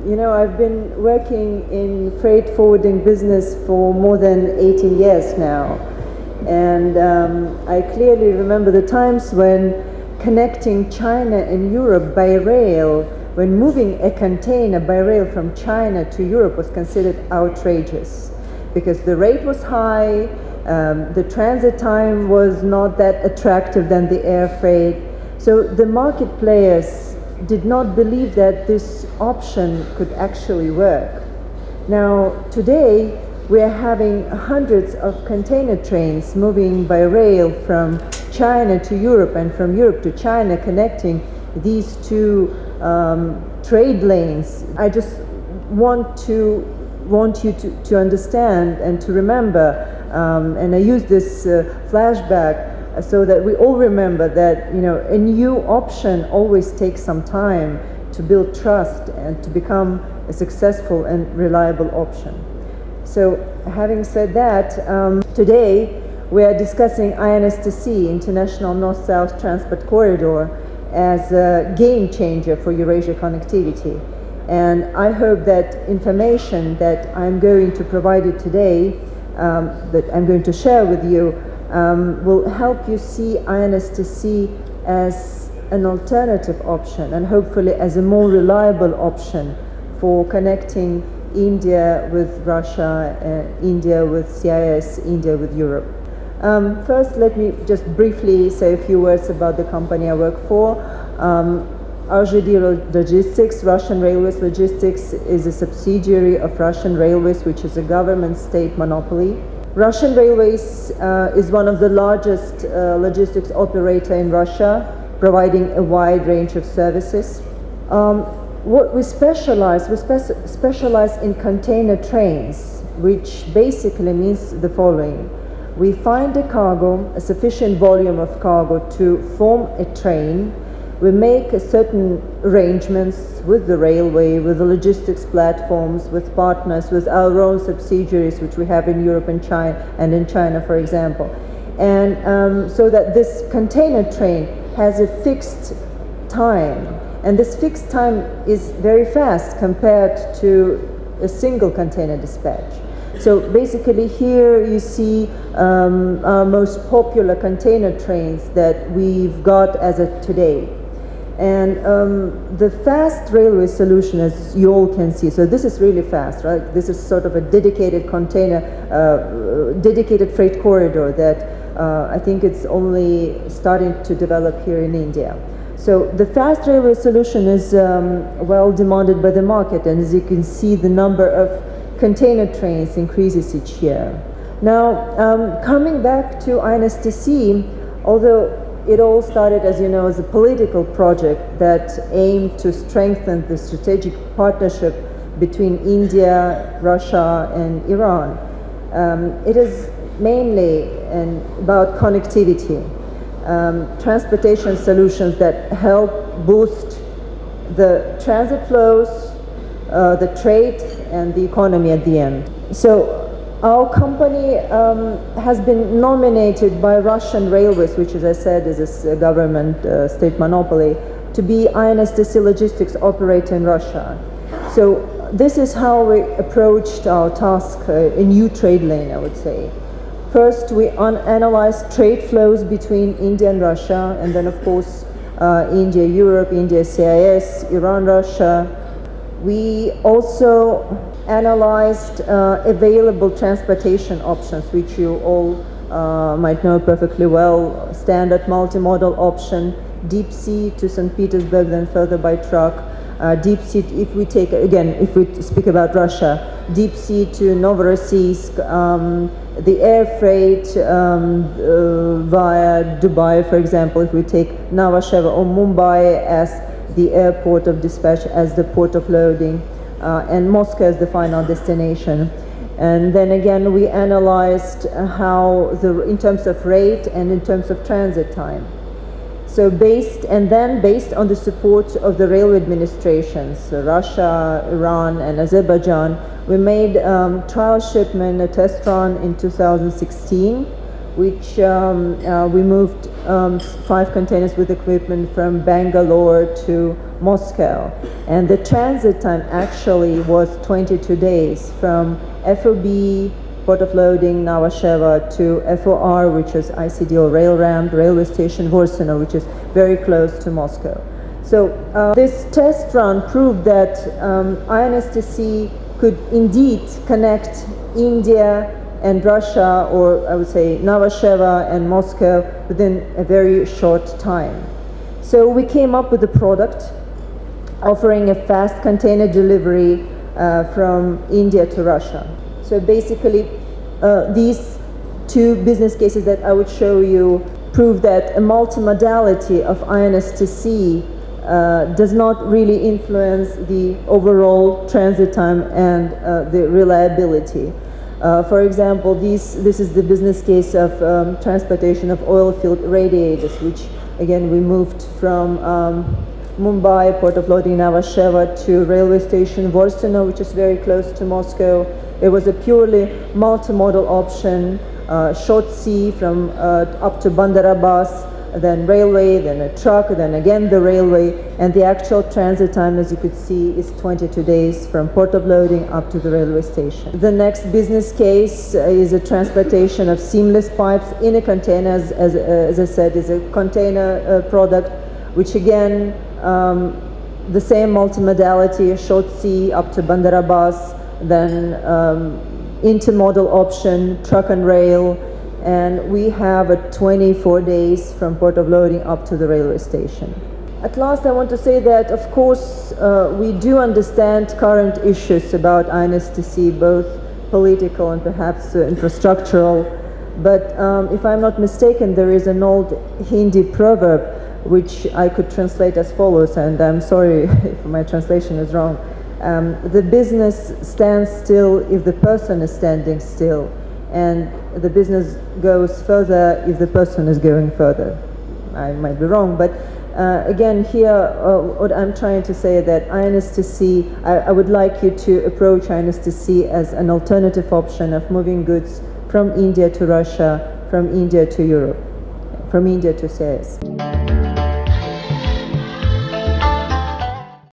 You know, I've been working in freight forwarding business for more than 18 years now. And I clearly remember the times when connecting China and Europe by rail, when moving a container by rail from China to Europe was considered outrageous because the rate was high, the transit time was not that attractive than the air freight. So the market players did not believe that this option could actually work. Now, today, we are having hundreds of container trains moving by rail from China to Europe and from Europe to China, connecting these two trade lanes. I just want you to understand and to remember, and I use this flashback so that we all remember that, you know, a new option always takes some time to build trust and to become a successful and reliable option. So having said that, today we are discussing INSTC, International North-South Transport Corridor, as a game changer for Eurasia connectivity. And I hope that information that I'm going to provide you today, that I'm going to share with you, will help you see INSTC as an alternative option and hopefully as a more reliable option for connecting India with Russia, India with CIS, India with Europe. First, let me just briefly say a few words about the company I work for. RZD Logistics, Russian Railways Logistics, is a subsidiary of Russian Railways, which is a government state monopoly. Russian Railways is one of the largest logistics operator in Russia, providing a wide range of services. What we specialize in container trains, which basically means the following. We find a cargo, a sufficient volume of cargo to form a train. We make certain arrangements with the railway, with the logistics platforms, with partners, with our own subsidiaries, which we have in Europe and China, and in China, for example. And so that this container train has a fixed time. And this fixed time is very fast compared to a single container dispatch. So basically here you see our most popular container trains that we've got as of today. And the fast railway solution, as you all can see, so this is really fast, right? This is sort of a dedicated container, dedicated freight corridor that I think it's only starting to develop here in India. So the fast railway solution is well demanded by the market, and as you can see, the number of container trains increases each year. Now, coming back to INSTC, although it all started, as you know, as a political project that aimed to strengthen the strategic partnership between India, Russia, and Iran, it is mainly about connectivity. Transportation solutions that help boost the transit flows, the trade, and the economy at the end. So our company has been nominated by Russian Railways, which, as I said, is a government state monopoly, to be INSTC logistics operator in Russia. So this is how we approached our task, a new trade lane, I would say. First, we analyzed trade flows between India and Russia, and then, of course, India, Europe, India, CIS, Iran, Russia. We also analyzed available transportation options, which you all might know perfectly well. Standard multimodal option, deep sea to St. Petersburg, then further by truck. Deep sea, if we take, again, if we speak about Russia, deep sea to Novorossiysk, the air freight via Dubai, for example, if we take Nhava Sheva or Mumbai as the airport of dispatch, as the port of loading, and Moscow as the final destination. And then again, we analyzed how in terms of rate and in terms of transit time. So based on the support of the railway administrations, Russia, Iran, and Azerbaijan, we made trial shipment, a test run in 2016, which we moved 5 containers with equipment from Bangalore to Moscow. And the transit time actually was 22 days from FOB, port of loading, Novasheva, to FOR, which is ICDO rail ramp, railway station Vorsino, which is very close to Moscow. So this test run proved that INSTC could indeed connect India and Russia, or I would say Novasheva and Moscow, within a very short time. So we came up with a product offering a fast container delivery from India to Russia. So basically, these two business cases that I would show you prove that a multimodality of INSTC does not really influence the overall transit time and the reliability. For example, this is the business case of transportation of oil field radiators, which again we moved from Mumbai, port of loading Novasheva, to railway station Vorsino, which is very close to Moscow. It was a purely multimodal option, short sea from up to Bandar Abbas, then railway, then a truck, then again the railway, and the actual transit time, as you could see, is 22 days from port of loading up to the railway station. The next business case is a transportation of seamless pipes in a container, as I said, is a container product, which again, the same multimodality, a short sea up to Bandar Abbas, then intermodal option, truck and rail, and we have a 24 days from port of loading up to the railway station. At last, I want to say that, of course, we do understand current issues about INSTC, both political and perhaps infrastructural, but if I'm not mistaken, there is an old Hindi proverb which I could translate as follows, and I'm sorry if my translation is wrong. The business stands still if the person is standing still, and the business goes further if the person is going further. I might be wrong, but again here what I'm trying to say is that INSTC, I would like you to approach INSTC as an alternative option of moving goods from India to Russia, from India to Europe, from India to CIS.